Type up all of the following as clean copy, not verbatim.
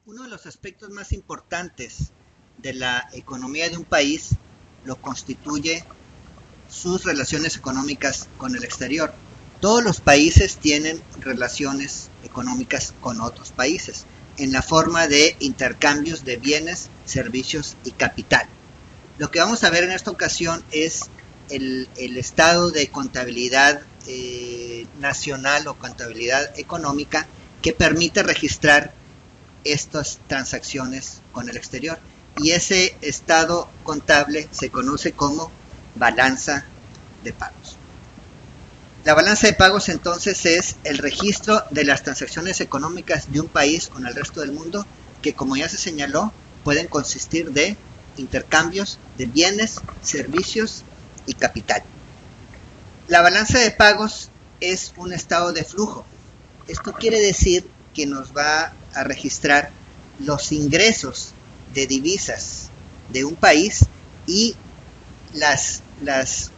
Uno de los aspectos más importantes de la economía de un país lo constituye sus relaciones económicas con el exterior. Todos los países tienen relaciones económicas con otros países en la forma de intercambios de bienes, servicios y capital. Lo que vamos a ver en esta ocasión es el estado de contabilidad nacional o contabilidad económica que permite registrar estas transacciones con el exterior. Y ese estado contable se conoce como balanza de pagos. La balanza de pagos entonces es el registro de las transacciones económicas de un país con el resto del mundo que, como ya se señaló, pueden consistir de intercambios de bienes, servicios y capital. La balanza de pagos es un estado de flujo. Esto quiere decir que nos va a registrar los ingresos de divisas de un país y las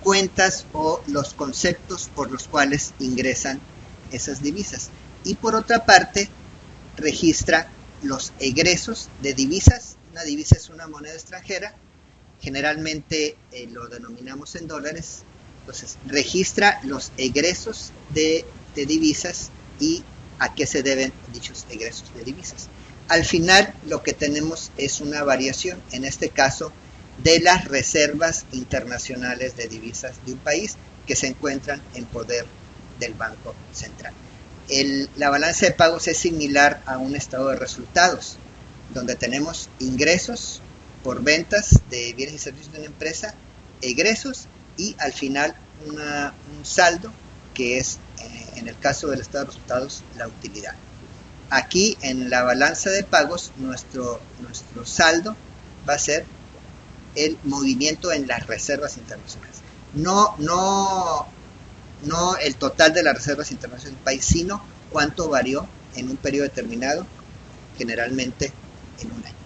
cuentas o los conceptos por los cuales ingresan esas divisas. Y por otra parte, registra los egresos de divisas. Una divisa es una moneda extranjera, generalmente lo denominamos en dólares. Entonces, registra los egresos de divisas y a qué se deben dichos egresos de divisas. Al final, lo que tenemos es una variación, en este caso, de las reservas internacionales de divisas de un país que se encuentran en poder del Banco Central. La balanza de pagos es similar a un estado de resultados, donde tenemos ingresos por ventas de bienes y servicios de una empresa, egresos y al final un saldo que es, en el caso del estado de resultados, la utilidad. Aquí en la balanza de pagos nuestro saldo va a ser el movimiento en las reservas internacionales. No el total de las reservas internacionales del país, sino cuánto varió en un periodo determinado, generalmente en un año.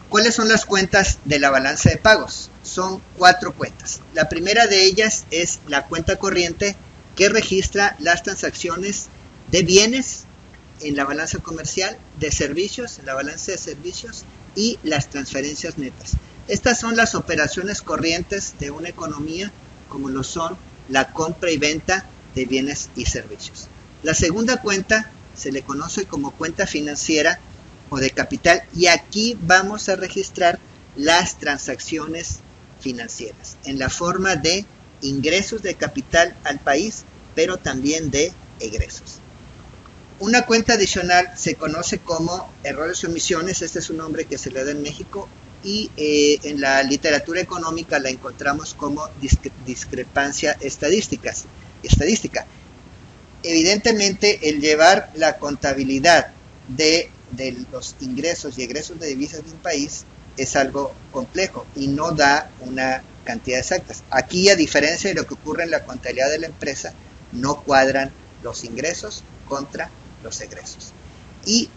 ¿Cuáles son las cuentas de la balanza de pagos? Son 4 cuentas. La primera de ellas es la cuenta corriente, que registra las transacciones de bienes en la balanza comercial, de servicios en la balanza de servicios y las transferencias netas. Estas son las operaciones corrientes de una economía, como lo son la compra y venta de bienes y servicios. La segunda cuenta se le conoce como cuenta financiera o de capital, y aquí vamos a registrar las transacciones financieras en la forma de ingresos de capital al país, pero también de egresos. Una cuenta adicional se conoce como errores y omisiones. Este es un nombre que se le da en México y en la literatura económica la encontramos como discrepancia estadística. Evidentemente, el llevar la contabilidad de los ingresos y egresos de divisas de un país es algo complejo y no da una cantidad exacta. Aquí, a diferencia de lo que ocurre en la contabilidad de la empresa, no cuadran los ingresos contra los egresos. ¿Y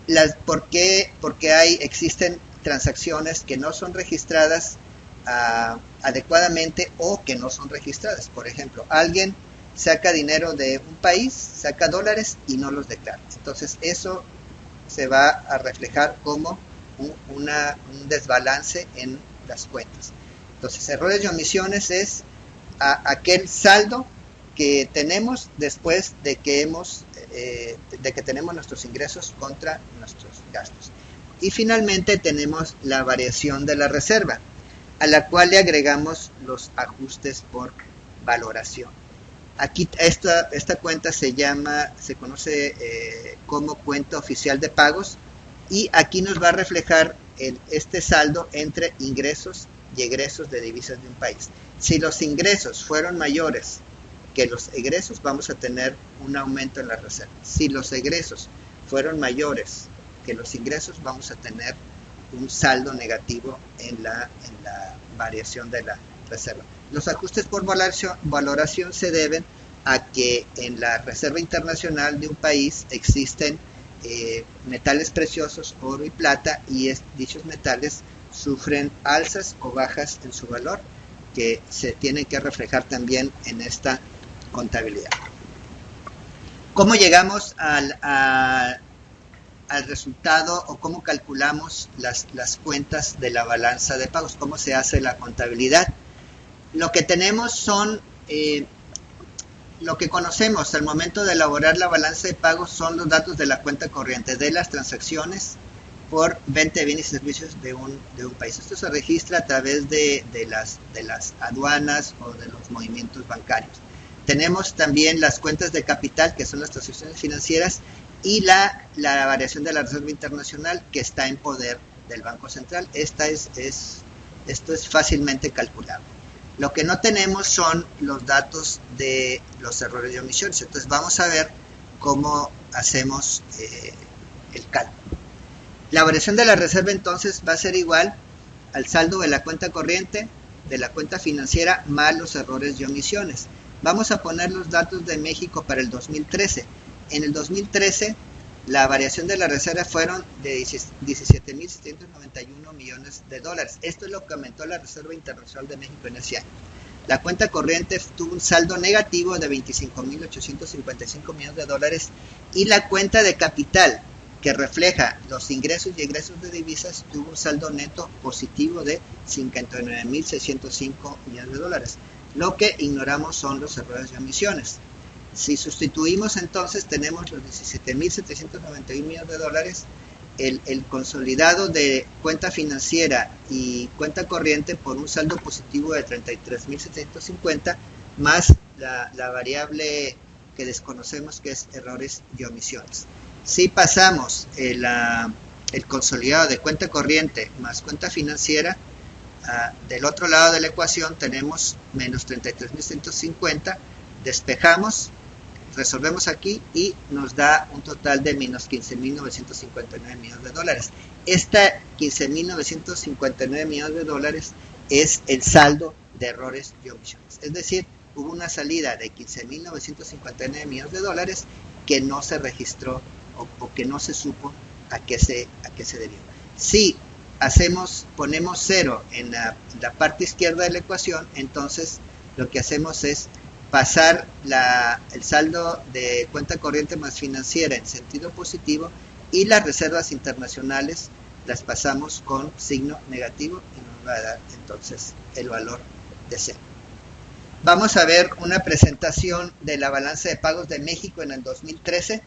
por qué existen transacciones que no son registradas adecuadamente o que no son registradas? Por ejemplo, alguien saca dinero de un país, saca dólares y no los declara. Entonces eso se va a reflejar como un desbalance en las cuentas. Entonces, errores y omisiones es aquel saldo que tenemos después de que tenemos nuestros ingresos contra nuestros gastos. Y finalmente tenemos la variación de la reserva, a la cual le agregamos los ajustes por valoración. Aquí esta cuenta se conoce como cuenta oficial de pagos, y aquí nos va a reflejar este saldo entre ingresos y egresos de divisas de un país. Si los ingresos fueron mayores que los egresos, vamos a tener un aumento en la reserva. Si los egresos fueron mayores que los ingresos, vamos a tener un saldo negativo en la variación de la reserva. Los ajustes por valoración se deben a que en la reserva internacional de un país existen metales preciosos, oro y plata, y dichos metales sufren alzas o bajas en su valor, que se tienen que reflejar también en esta contabilidad. ¿Cómo llegamos al resultado o cómo calculamos las cuentas de la balanza de pagos, cómo se hace la contabilidad. Lo que tenemos son, lo que conocemos al momento de elaborar la balanza de pagos son los datos de la cuenta corriente de las transacciones por venta de bienes y servicios de un país. Esto se registra a través de las aduanas o de los movimientos bancarios. Tenemos también las cuentas de capital, que son las transacciones financieras, y la variación de la Reserva Internacional, que está en poder del Banco Central. Esto es fácilmente calculable. Lo que no tenemos son los datos de los errores de omisiones. Entonces vamos a ver cómo hacemos el cálculo. La variación de la reserva entonces va a ser igual al saldo de la cuenta corriente, de la cuenta financiera, más los errores de omisiones. Vamos a poner los datos de México para el 2013. En el 2013, la variación de la reserva fueron de 17.791 millones de dólares. Esto es lo que aumentó la Reserva Internacional de México en ese año. La cuenta corriente tuvo un saldo negativo de 25.855 millones de dólares y la cuenta de capital, que refleja los ingresos y egresos de divisas, tuvo un saldo neto positivo de 59.605 millones de dólares. Lo que ignoramos son los errores de omisiones. Si sustituimos entonces, tenemos los 17.791 millones de dólares, el consolidado de cuenta financiera y cuenta corriente por un saldo positivo de 33.750, más la variable que desconocemos, que es errores y omisiones. Si pasamos el consolidado de cuenta corriente más cuenta financiera, del otro lado de la ecuación tenemos menos 33.150, despejamos, resolvemos aquí y nos da un total de menos 15.959 millones de dólares. Esta 15.959 millones de dólares es el saldo de errores y omisiones. Es decir, hubo una salida de 15.959 millones de dólares que no se registró o que no se supo a qué se debió. Si ponemos 0 en la parte izquierda de la ecuación, entonces lo que hacemos es pasar el saldo de cuenta corriente más financiera en sentido positivo y las reservas internacionales las pasamos con signo negativo y nos va a dar entonces el valor de 0. Vamos a ver una presentación de la balanza de pagos de México en el 2013.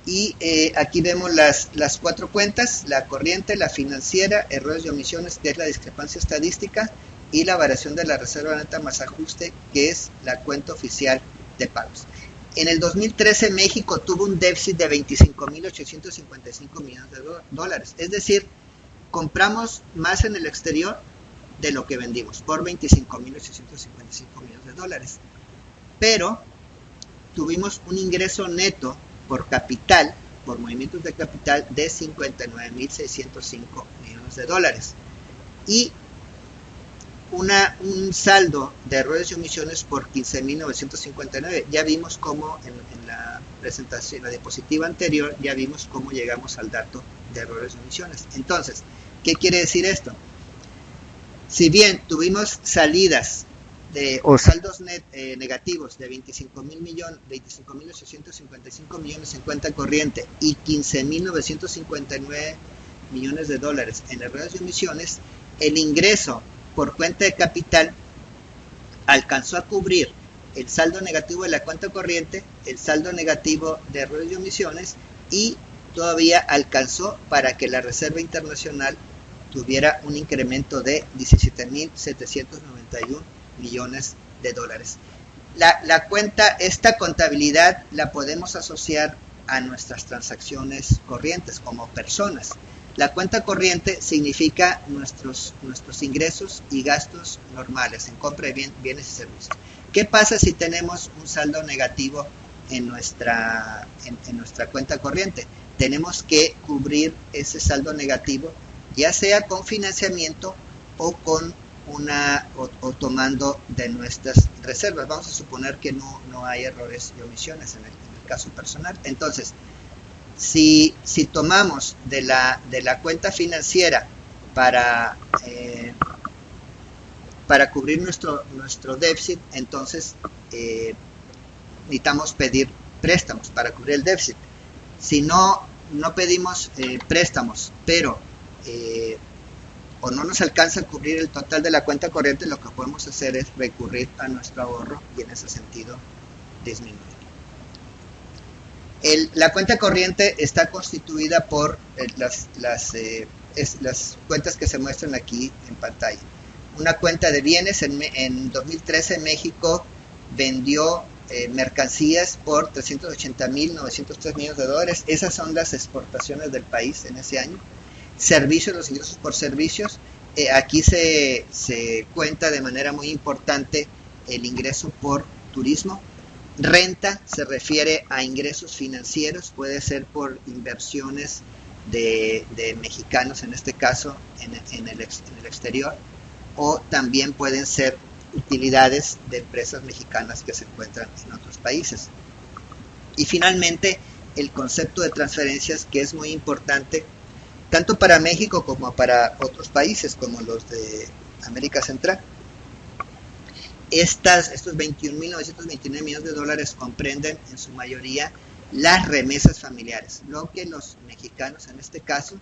Y aquí vemos las 4 cuentas: la corriente, la financiera, errores y omisiones, que es la discrepancia estadística, y la variación de la reserva neta más ajuste, que es la cuenta oficial de pagos. En el 2013 México tuvo un déficit de 25.855 millones de dólares, es decir, compramos más en el exterior de lo que vendimos, por 25.855 millones de dólares. Pero tuvimos un ingreso neto por capital, por movimientos de capital, de 59.605 millones de dólares. Y un saldo de errores y omisiones por 15.959. Ya vimos cómo en la presentación, la diapositiva anterior, ya vimos cómo llegamos al dato de errores y omisiones. Entonces, ¿qué quiere decir esto? Si bien tuvimos salidas o saldos negativos de 25.855 millones en cuenta corriente y 15.959 millones de dólares en errores y omisiones, el ingreso por cuenta de capital alcanzó a cubrir el saldo negativo de la cuenta corriente, el saldo negativo de errores y omisiones, y todavía alcanzó para que la Reserva Internacional tuviera un incremento de 17.791 millones de dólares. Esta contabilidad la podemos asociar a nuestras transacciones corrientes como personas. La cuenta corriente significa nuestros ingresos y gastos normales en compra de bienes y servicios. ¿Qué pasa si tenemos un saldo negativo en nuestra cuenta corriente? Tenemos que cubrir ese saldo negativo, ya sea con financiamiento o tomando de nuestras reservas. Vamos a suponer que no hay errores y omisiones en el caso personal. Entonces, si tomamos de la cuenta financiera para cubrir nuestro déficit, entonces necesitamos pedir préstamos para cubrir el déficit. Si no no pedimos préstamos, pero o no nos alcanza a cubrir el total de la cuenta corriente, lo que podemos hacer es recurrir a nuestro ahorro y en ese sentido disminuir. La cuenta corriente está constituida por las cuentas que se muestran aquí en pantalla. Una cuenta de bienes, en 2013 México vendió mercancías por $380,903 millones. Esas son las exportaciones del país en ese año. Servicios, los ingresos por servicios. Aquí se cuenta de manera muy importante el ingreso por turismo. Renta se refiere a ingresos financieros, puede ser por inversiones de mexicanos, en este caso en el exterior, o también pueden ser utilidades de empresas mexicanas que se encuentran en otros países. Y finalmente, el concepto de transferencias, que es muy importante tanto para México como para otros países como los de América Central. Estos 21.929 millones de dólares comprenden en su mayoría las remesas familiares, lo que los mexicanos en este caso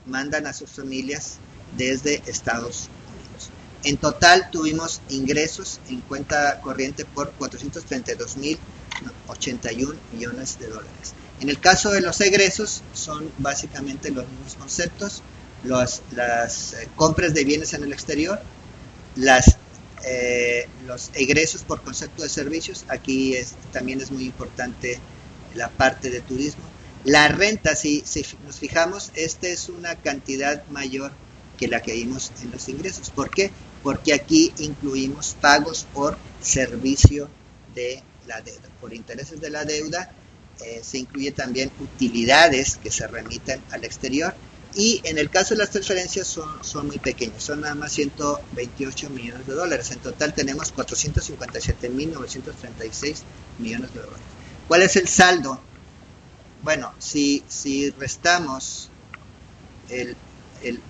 mandan a sus familias desde Estados Unidos. En total tuvimos ingresos en cuenta corriente por 432.081 millones de dólares. En el caso de los egresos son básicamente los mismos conceptos, las compras de bienes en el exterior, los egresos por concepto de servicios. Aquí también es muy importante la parte de turismo. La renta, si nos fijamos, esta es una cantidad mayor que la que vimos en los ingresos. ¿Por qué? Porque aquí incluimos pagos por servicio de la deuda. Por intereses de la deuda se incluye también utilidades que se remiten al exterior. Y en el caso de las transferencias son muy pequeños, son nada más 128 millones de dólares. En total tenemos 457.936 millones de dólares. ¿Cuál es el saldo? Bueno, si restamos,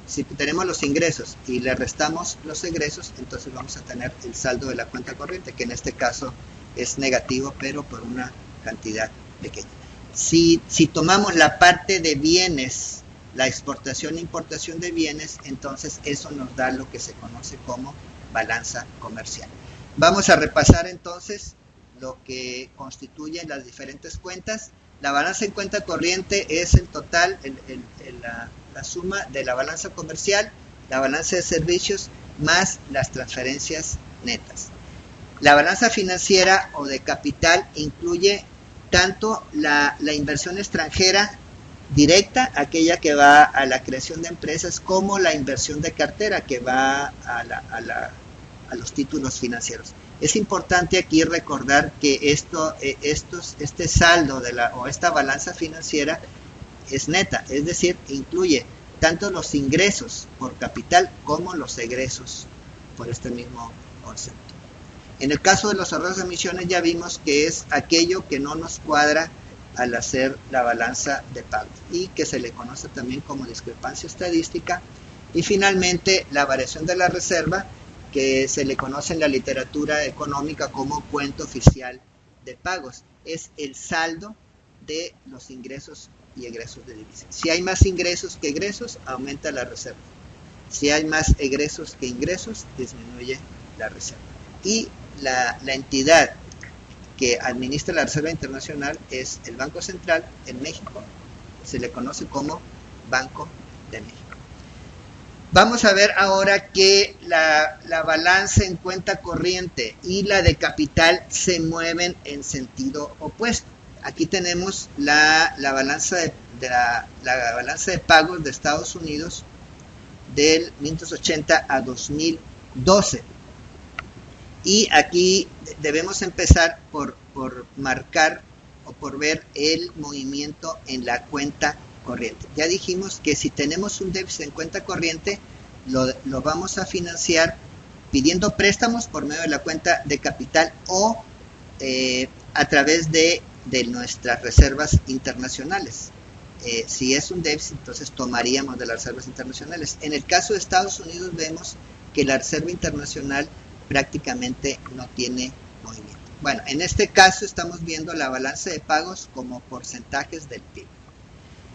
si tenemos los ingresos y le restamos los egresos, entonces vamos a tener el saldo de la cuenta corriente, que en este caso es negativo, pero por una cantidad pequeña. Si tomamos la parte de bienes, la exportación e importación de bienes, entonces eso nos da lo que se conoce como balanza comercial. Vamos a repasar entonces lo que constituyen las diferentes cuentas. La balanza en cuenta corriente es el total, la suma de la balanza comercial, la balanza de servicios, más las transferencias netas. La balanza financiera o de capital incluye tanto la inversión extranjera directa, aquella que va a la creación de empresas, como la inversión de cartera, que va a los títulos financieros. Es importante aquí recordar que este saldo o esta balanza financiera es neta, es decir, incluye tanto los ingresos por capital como los egresos por este mismo concepto. En el caso de los ahorros de emisiones ya vimos que es aquello que no nos cuadra al hacer la balanza de pagos y que se le conoce también como discrepancia estadística. Y finalmente la variación de la reserva, que se le conoce en la literatura económica como cuenta oficial de pagos, es el saldo de los ingresos y egresos de divisa. Si hay más ingresos que egresos, aumenta la reserva. Si hay más egresos que ingresos, disminuye la reserva. Y la entidad que administra la Reserva Internacional es el Banco Central en México, se le conoce como Banco de México. Vamos a ver ahora que la balanza en cuenta corriente y la de capital se mueven en sentido opuesto. Aquí tenemos la balanza la balanza de pagos de Estados Unidos del 1980 a 2012. Y aquí debemos empezar por marcar o por ver el movimiento en la cuenta corriente. Ya dijimos que si tenemos un déficit en cuenta corriente, lo vamos a financiar pidiendo préstamos por medio de la cuenta de capital o a través de nuestras reservas internacionales. Si es un déficit, entonces tomaríamos de las reservas internacionales. En el caso de Estados Unidos vemos que la Reserva Internacional prácticamente no tiene movimiento. Bueno, en este caso estamos viendo la balanza de pagos como porcentajes del PIB.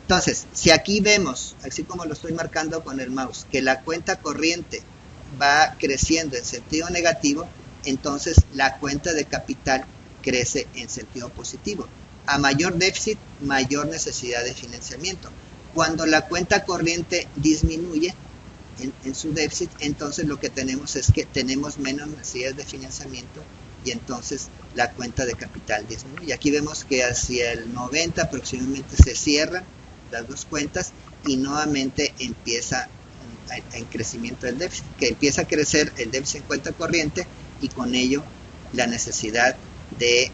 Entonces, si aquí vemos, así como lo estoy marcando con el mouse, que la cuenta corriente va creciendo en sentido negativo, entonces la cuenta de capital crece en sentido positivo. A mayor déficit, mayor necesidad de financiamiento. Cuando la cuenta corriente disminuye en su déficit, entonces lo que tenemos es que tenemos menos necesidades de financiamiento y entonces la cuenta de capital disminuye. Aquí vemos que hacia el 90 aproximadamente se cierran las dos cuentas y nuevamente empieza en crecimiento del déficit, que empieza a crecer el déficit en cuenta corriente y con ello la necesidad de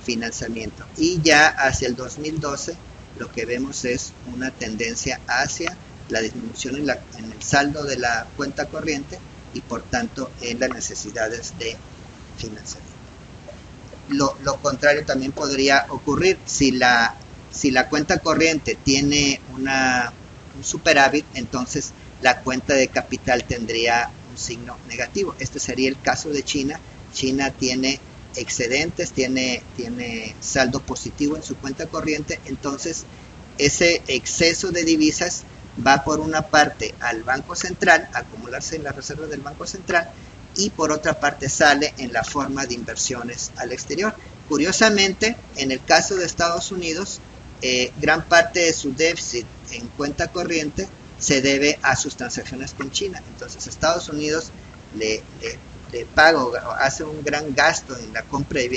financiamiento. Y ya hacia el 2012 lo que vemos es una tendencia hacia la disminución en el saldo de la cuenta corriente y por tanto en las necesidades de financiamiento. Lo contrario también podría ocurrir si la cuenta corriente tiene un superávit, entonces la cuenta de capital tendría un signo negativo. Este sería el caso de China. China tiene excedentes, tiene saldo positivo en su cuenta corriente, entonces ese exceso de divisas va por una parte al Banco Central, a acumularse en las reservas del Banco Central, y por otra parte sale en la forma de inversiones al exterior. Curiosamente, en el caso de Estados Unidos, gran parte de su déficit en cuenta corriente se debe a sus transacciones con China. Entonces Estados Unidos le paga o hace un gran gasto en la compra de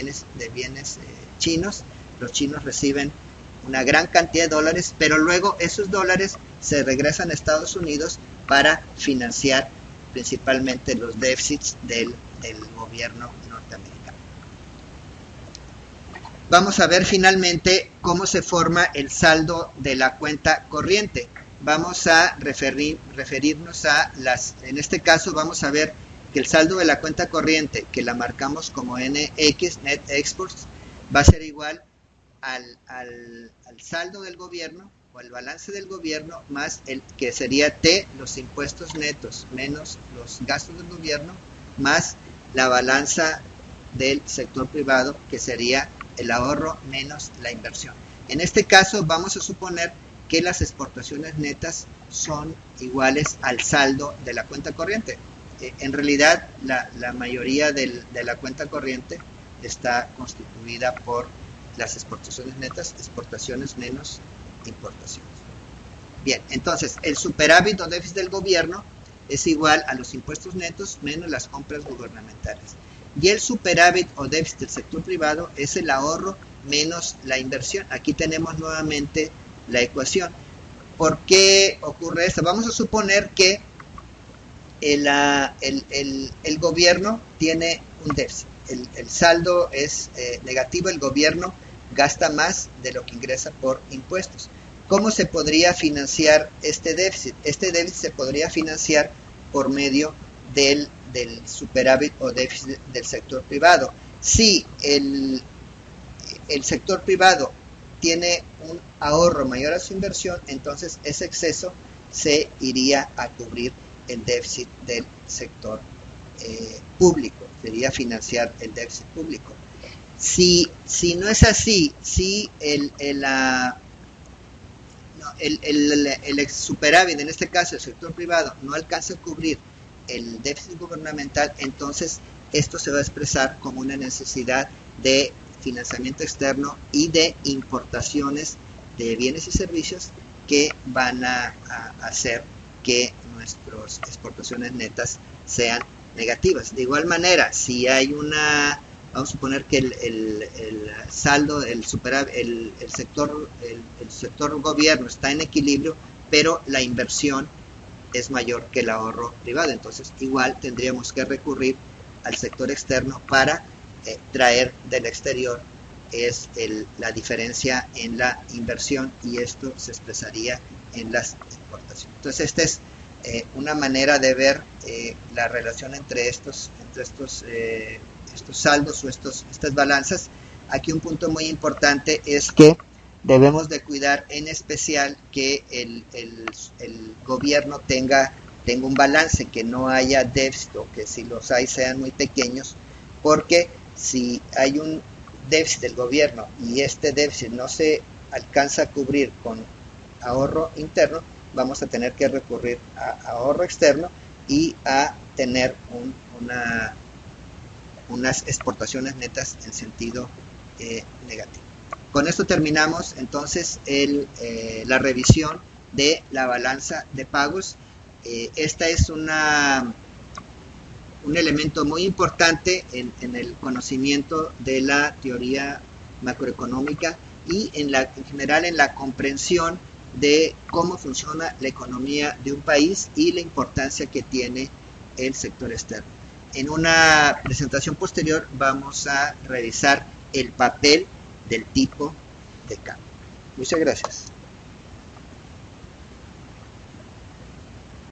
bienes chinos. Los chinos reciben una gran cantidad de dólares, pero luego esos dólares se regresan a Estados Unidos para financiar principalmente los déficits del gobierno norteamericano. Vamos a ver finalmente cómo se forma el saldo de la cuenta corriente. Vamos a referirnos a en este caso vamos a ver que el saldo de la cuenta corriente, que la marcamos como NX, Net Exports, va a ser igual al saldo del gobierno o al balance del gobierno más el que sería T, los impuestos netos menos los gastos del gobierno, más la balanza del sector privado, que sería el ahorro menos la inversión. En este caso vamos a suponer que las exportaciones netas son iguales al saldo de la cuenta corriente. En realidad la mayoría de la cuenta corriente está constituida por las exportaciones netas, exportaciones menos importaciones. Bien, entonces el superávit o déficit del gobierno es igual a los impuestos netos menos las compras gubernamentales. Y el superávit o déficit del sector privado es el ahorro menos la inversión. Aquí tenemos nuevamente la ecuación. ¿Por qué ocurre esto? Vamos a suponer que el gobierno tiene un déficit. El saldo es negativo, el gobierno gasta más de lo que ingresa por impuestos. ¿Cómo se podría financiar este déficit? Este déficit se podría financiar por medio del superávit o déficit del sector privado. Si el sector privado tiene un ahorro mayor a su inversión, entonces ese exceso se iría a cubrir el déficit del sector público, sería financiar el déficit público. Si no es así, si el superávit, en este caso el sector privado, no alcanza a cubrir el déficit gubernamental, entonces esto se va a expresar como una necesidad de financiamiento externo y de importaciones de bienes y servicios que van a hacer que nuestras exportaciones netas sean negativas. De igual manera, si hay vamos a suponer que el saldo, el sector gobierno está en equilibrio, pero la inversión es mayor que el ahorro privado, entonces igual tendríamos que recurrir al sector externo para traer del exterior la diferencia en la inversión, y esto se expresaría en las exportaciones. Entonces esta es una manera de ver la relación entre estos saldos o estas balanzas. Aquí un punto muy importante es que debemos de cuidar en especial que el gobierno tenga un balance, que no haya déficit, o que si los hay sean muy pequeños, porque si hay un déficit del gobierno y este déficit no se alcanza a cubrir con ahorro interno, vamos a tener que recurrir a ahorro externo y a tener unas exportaciones netas en sentido negativo. Con esto terminamos entonces la revisión de la balanza de pagos. Esta es un elemento muy importante en el conocimiento de la teoría macroeconómica y en general en la comprensión de cómo funciona la economía de un país y la importancia que tiene el sector externo. En una presentación posterior vamos a revisar el papel del tipo de cambio. Muchas gracias.